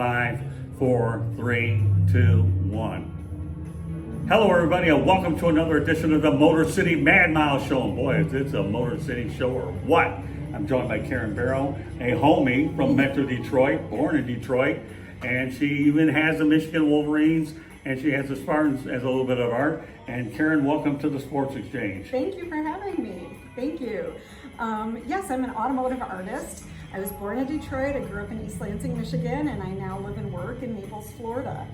5, 4, 3, 2, 1. Hello, everybody, and welcome to another edition of the Motor City Mad Mile Show. And boy, is it a Motor City show or what? I'm joined by Karen Burrow, a homie from Metro Detroit, born in Detroit, and she even has the Michigan Wolverines, and she has the Spartans as a little bit of art. And Karen, welcome to the Sports Exchange. Thank you for having me. Thank you. Yes, I'm an automotive artist. I was born in Detroit. I grew up in East Lansing, Michigan, and I now live and work in Naples, Florida.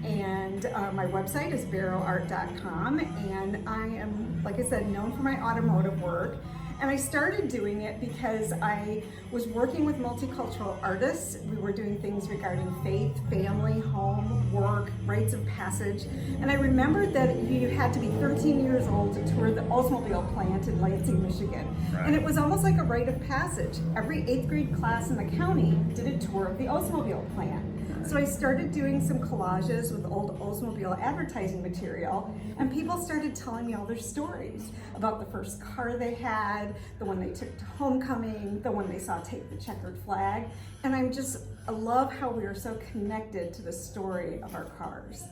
And my website is barrowart.com, and I am, like I said, known for my automotive work. And I started doing it because I was working with multicultural artists. We were doing things regarding faith, family, home, work, rites of passage. And I remembered that you had to be 13 years old to tour the Oldsmobile plant in Lansing, Michigan. Right. And it was almost like a rite of passage. Every 8th grade class in the county did a tour of the Oldsmobile plant. So I started doing some collages with old Oldsmobile advertising material, and people started telling me all their stories about the first car they had, the one they took to homecoming, the one they saw take the checkered flag. And I love how we are so connected to the story of our cars.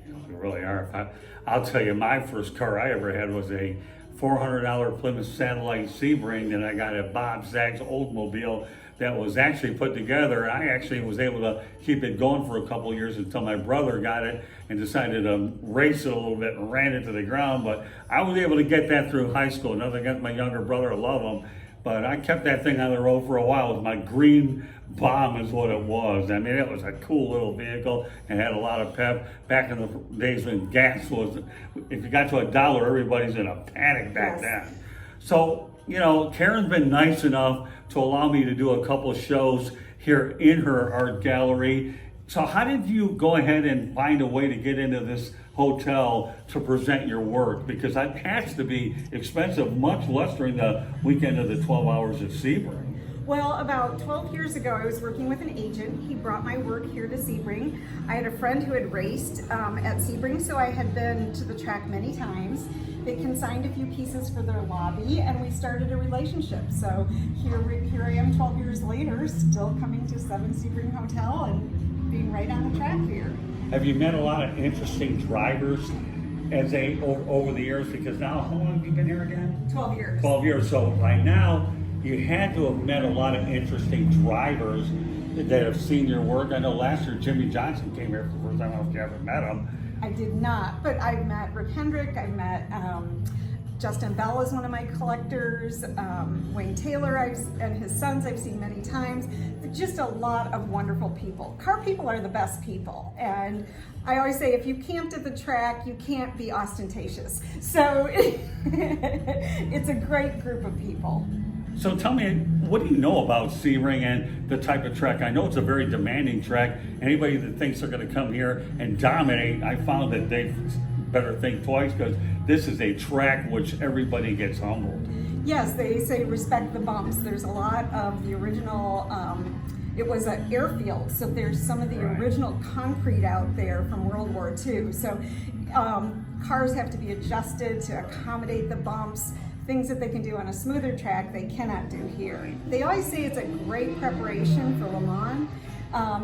You really are. I'll tell you, my first car I ever had was a $400 Plymouth Satellite Sebring that I got at Bob Zag's Oldsmobile that was actually put together. I actually was able to keep it going for a couple of years until my brother got it and decided to race it a little bit and ran it to the ground. But I was able to get that through high school. Nothing against my younger brother, I love him. But I kept that thing on the road for a while. It was my green bomb is what it was. I mean, it was a cool little vehicle and had a lot of pep. Back in the days when gas was, if you got to $1, everybody's in a panic back then. So, you know, Karen's been nice enough to allow me to do a couple of shows here in her art gallery. So how did you go ahead and find a way to get into this hotel to present your work? Because that has to be expensive, much less during the weekend of the 12 hours at Sebring. Well, about 12 years ago, I was working with an agent. He brought my work here to Sebring. I had a friend who had raced at Sebring, so I had been to the track many times. They consigned a few pieces for their lobby, and we started a relationship. So here I am 12 years later, still coming to sevensebringracewayhotel and being right on the track here. Have you met a lot of interesting drivers over the years? Because now, how long have you been here again? 12 years. 12 years. So right now, you had to have met a lot of interesting drivers that have seen your work. I know last year Jimmy Johnson came here for the first time. I don't know if you ever met him. I did not, but I've met Rick Hendrick, I've met Justin Bell is one of my collectors, Wayne Taylor and his sons I've seen many times. Just a lot of wonderful people. Car people are the best people, and I always say if you camped at the track, you can't be ostentatious. So it's a great group of people. So tell me, what do you know about Sebring and the type of track? I know it's a very demanding track. Anybody that thinks they're going to come here and dominate, I found that they better think twice, because this is a track which everybody gets humbled. Yes, they say respect the bumps. There's a lot of the original, it was an airfield, so there's some of the original concrete out there from World War II. So cars have to be adjusted to accommodate the bumps. Things that they can do on a smoother track, they cannot do here. They always say it's a great preparation for Le Mans.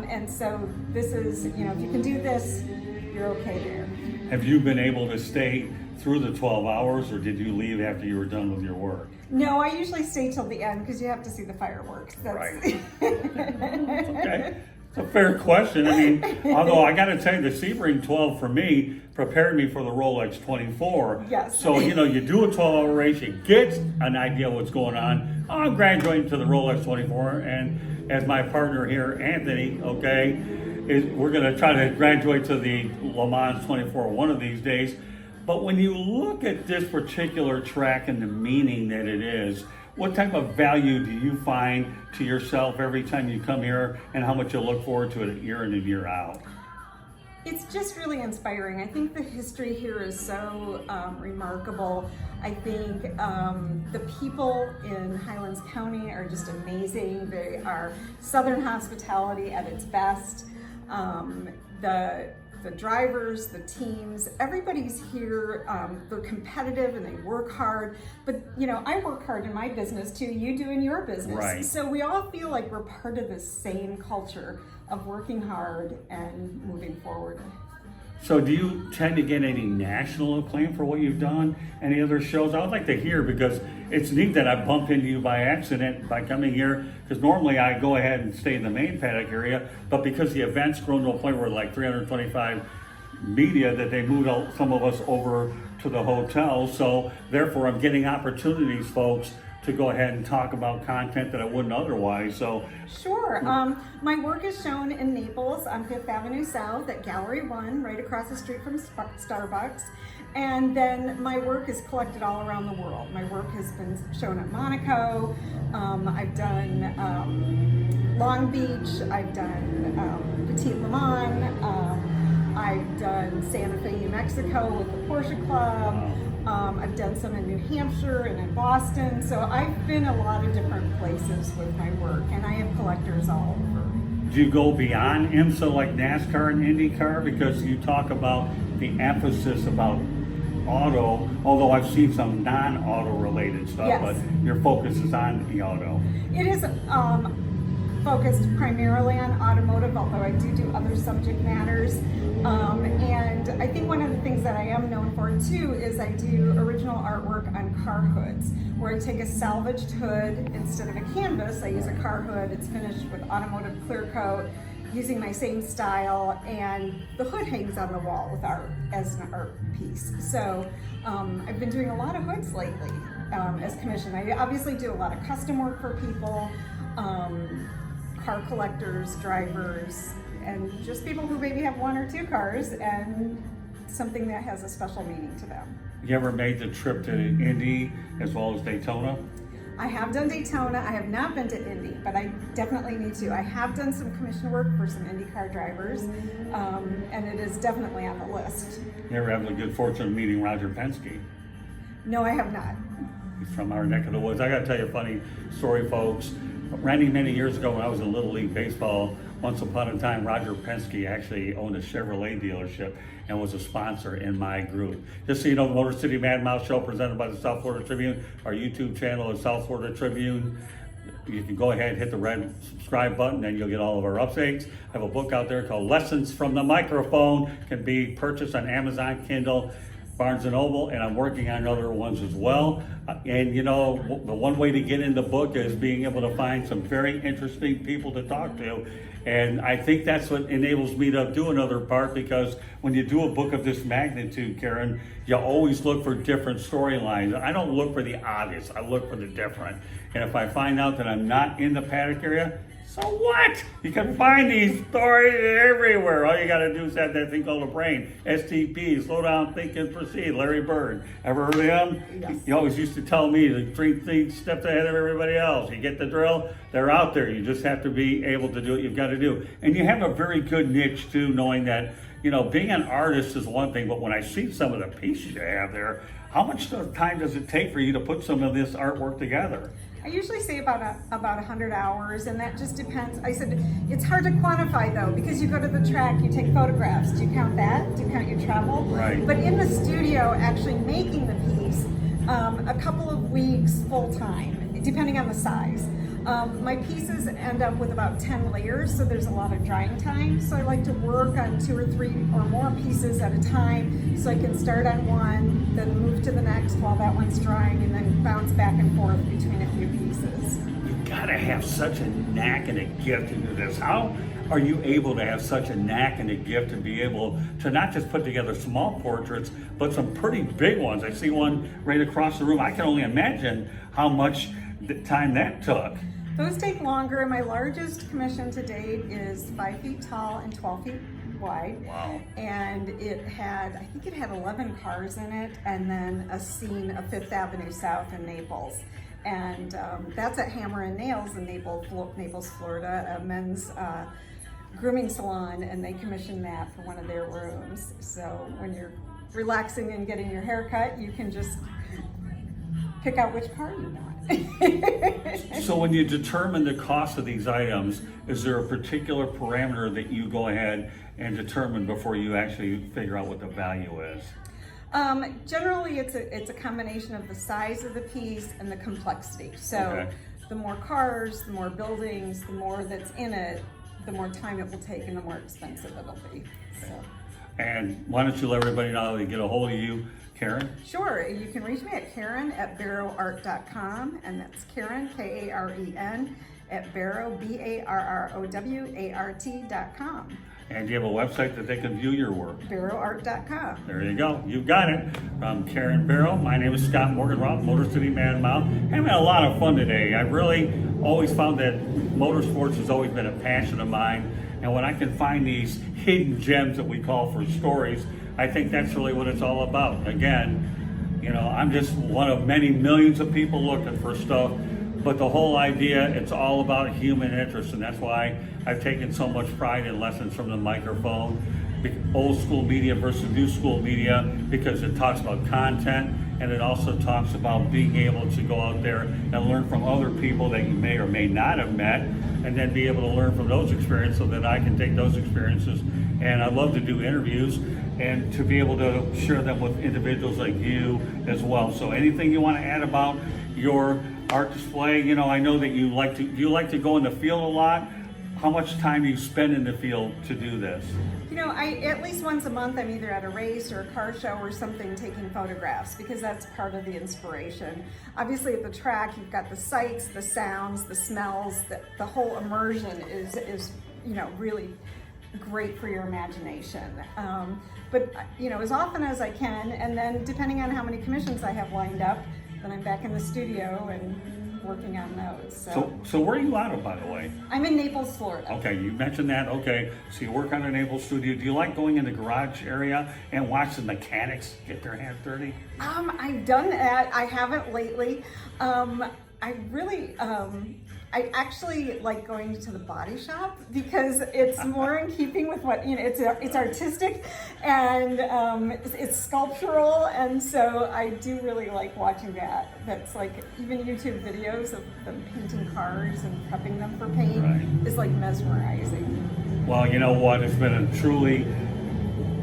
And so this is, you know, if you can do this, you're okay there. Have you been able to stay through the 12 hours, or did you leave after you were done with your work? No, I usually stay till the end because you have to see the fireworks. Right. Okay. It's a fair question. I mean, although I got to tell you, the Sebring 12 for me prepared me for the Rolex 24. Yes. So, you know, you do a 12-hour race, you get an idea of what's going on. I'm graduating to the Rolex 24, and as my partner here, Anthony, we're going to try to graduate to the Le Mans 24 one of these days. But when you look at this particular track and the meaning that it is, what type of value do you find to yourself every time you come here, and how much you look forward to it year in and year out? It's just really inspiring. I think the history here is so remarkable. I think the people in Highlands County are just amazing. They are Southern hospitality at its best. The the drivers, the teams, everybody's here. They're competitive and they work hard. But I work hard in my business too. You do in your business. Right. So we all feel like we're part of the same culture of working hard and moving forward. So do you tend to get any national acclaim for what you've done? Any other shows? I would like to hear, because it's neat that I bumped into you by accident by coming here, because normally I go ahead and stay in the main paddock area, but because the event's grown to a point where like 325 media, that they moved some of us over to the hotel. So therefore I'm getting opportunities, folks, to go ahead and talk about content that I wouldn't otherwise. So sure. My work is shown in Naples on 5th Avenue South at Gallery 1, right across the street from Starbucks. And then my work is collected all around the world. My work has been shown at Monaco. I've done Long Beach. I've done Petit Le Mans. I've done Santa Fe, New Mexico with the Porsche Club. I've done some in New Hampshire and in Boston. So I've been a lot of different places with my work, and I have collectors all over. do you go beyond IMSA like NASCAR and IndyCar? Because you talk about the emphasis about auto, although I've seen some non-auto related stuff, Yes. but your focus is on the auto. It is focused primarily on automotive, although I do other subject matters. And I think one of the things that I am known for too is I do original artwork on car hoods, where I take a salvaged hood instead of a canvas. I use a car hood. It's finished with automotive clear coat, using my same style, and the hood hangs on the wall with art as an art piece. So I've been doing a lot of hoods lately as commission. I obviously do a lot of custom work for people, car collectors, drivers, and just people who maybe have one or two cars and something that has a special meaning to them. You ever made the trip to Indy as well as Daytona? I have done Daytona. I have not been to Indy, but I definitely need to. I have done some commission work for some IndyCar drivers, and it is definitely on the list. You ever have the good fortune of meeting Roger Penske? No, I have not. He's from our neck of the woods. I gotta tell you a funny story, folks. Many years ago when I was in Little League Baseball, once upon a time, Roger Penske actually owned a Chevrolet dealership and was a sponsor in my group. Just so you know, the Motor City Mad Mouse Show presented by the South Florida Tribune. Our YouTube channel is South Florida Tribune. You can go ahead and hit the red subscribe button and you'll get all of our updates. I have a book out there called Lessons from the Microphone. Can be purchased on Amazon, Kindle, Barnes & Noble, and I'm working on other ones as well. And you know, the one way to get in the book is being able to find some very interesting people to talk to. And I think that's what enables me to do another part, because when you do a book of this magnitude, Karen, you always look for different storylines. I don't look for the obvious, I look for the different. And if I find out that I'm not in the paddock area, so what? You can find these stories everywhere. All you gotta do is have that thing called a brain. STP, slow down, think and proceed. Larry Bird. Ever heard of him? Yes. He always used to tell me to 3 steps ahead of everybody else. You get the drill, they're out there. You just have to be able to do what you've got to do. And you have a very good niche too, knowing that, you know, being an artist is one thing, but when I see some of the pieces you have there, how much time does it take for you to put some of this artwork together? I usually say about 100 hours, and that just depends. I said it's hard to quantify though, because you go to the track, you take photographs. Do you count that? Do you count your travel? Right. But in the studio, actually making the piece, a couple of weeks full time, depending on the size. My pieces end up with about 10 layers, so there's a lot of drying time. So I like to work on 2 or 3 or more pieces at a time, so I can start on one, then move to the next while that one's drying, and then bounce back and forth between a few pieces. You gotta have such a knack and a gift to do this. How are you able to have such a knack and a gift to be able to not just put together small portraits, but some pretty big ones? I see one right across the room. I can only imagine how much time that took. Those take longer. My largest commission to date is 5 feet tall and 12 feet wide. Wow. And it had, I think it had 11 cars in it, and then a scene of 5th Avenue South in Naples. And that's at Hammer and Nails in Naples, Florida, a men's grooming salon, and they commissioned that for one of their rooms. So when you're relaxing and getting your hair cut, you can just pick out which car you want. So when you determine the cost of these items, is there a particular parameter that you go ahead and determine before you actually figure out what the value is? Generally, it's a combination of the size of the piece and the complexity. So Okay. the more cars, the more buildings, the more that's in it, the more time it will take and the more expensive it'll be. So. And why don't you let everybody know how to get a hold of you, Karen? Sure, you can reach me at karen@burrowart.com, and that's Karen, Karen, at Burrow, BARROWART.com. And do you have a website that they can view your work? burrowart.com. There you go. You've got it. From Karen Burrow, my name is Scott Morganroth, Motor City Man Mount. Having a lot of fun today. I really always found that motorsports has always been a passion of mine. And when I can find these hidden gems that we call for stories, I think that's really what it's all about. Again, you know, I'm just one of many millions of people looking for stuff. But the whole idea, it's all about human interest, and that's why I've taken so much pride in Lessons from the Microphone, old school media versus new school media, because it talks about content, and it also talks about being able to go out there and learn from other people that you may or may not have met, and then be able to learn from those experiences so that I can take those experiences. And I love to do interviews and to be able to share them with individuals like you as well. So anything you want to add about your art display? You know, I know that you like to go in the field a lot. How much time do you spend in the field to do this? You know, at least once a month I'm either at a race or a car show or something taking photographs, because that's part of the inspiration. Obviously at the track you've got the sights, the sounds, the smells, the whole immersion is you know, really great for your imagination. But you know, as often as I can, and then depending on how many commissions I have lined up, then I'm back in the studio and working on those. So where are you out of, by the way? I'm in Naples, Florida. Okay, you mentioned that. Okay, so you work on a Naples studio. Do you like going in the garage area and watch the mechanics get their hands dirty? I've done that. I haven't lately. I actually like going to the body shop because it's more in keeping with what, you know, it's artistic and it's sculptural, and so I do really like watching that. That's like, even YouTube videos of them painting cars and prepping them for paint is like mesmerizing. Well, you know what? It's been a truly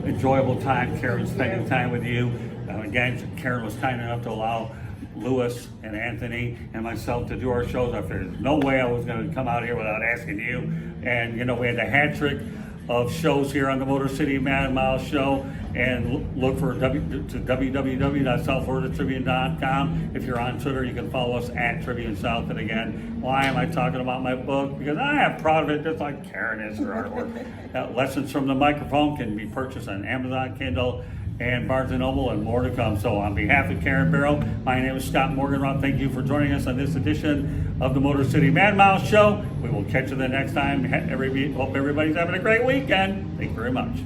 enjoyable time, Karen, spending time with you. Again, Karen was kind enough to allow Lewis and Anthony and myself to do our shows. I figured there's no way I was going to come out here without asking you. And you know, we had a hat trick of shows here on the Motor City Man Mile Show. And look for www.southfloridatribune.com. If you're on Twitter, you can follow us at Tribune South. And again, why am I talking about my book? Because I am proud of it, just like Karen is, her artwork. Lessons from the Microphone can be purchased on Amazon, Kindle, and Barnes & Noble, and more to come. So on behalf of Karen Burrow, my name is Scott Morganroth. Thank you for joining us on this edition of the Motor City Man Mile Show. We will catch you the next time. Hope everybody's having a great weekend. Thank you very much.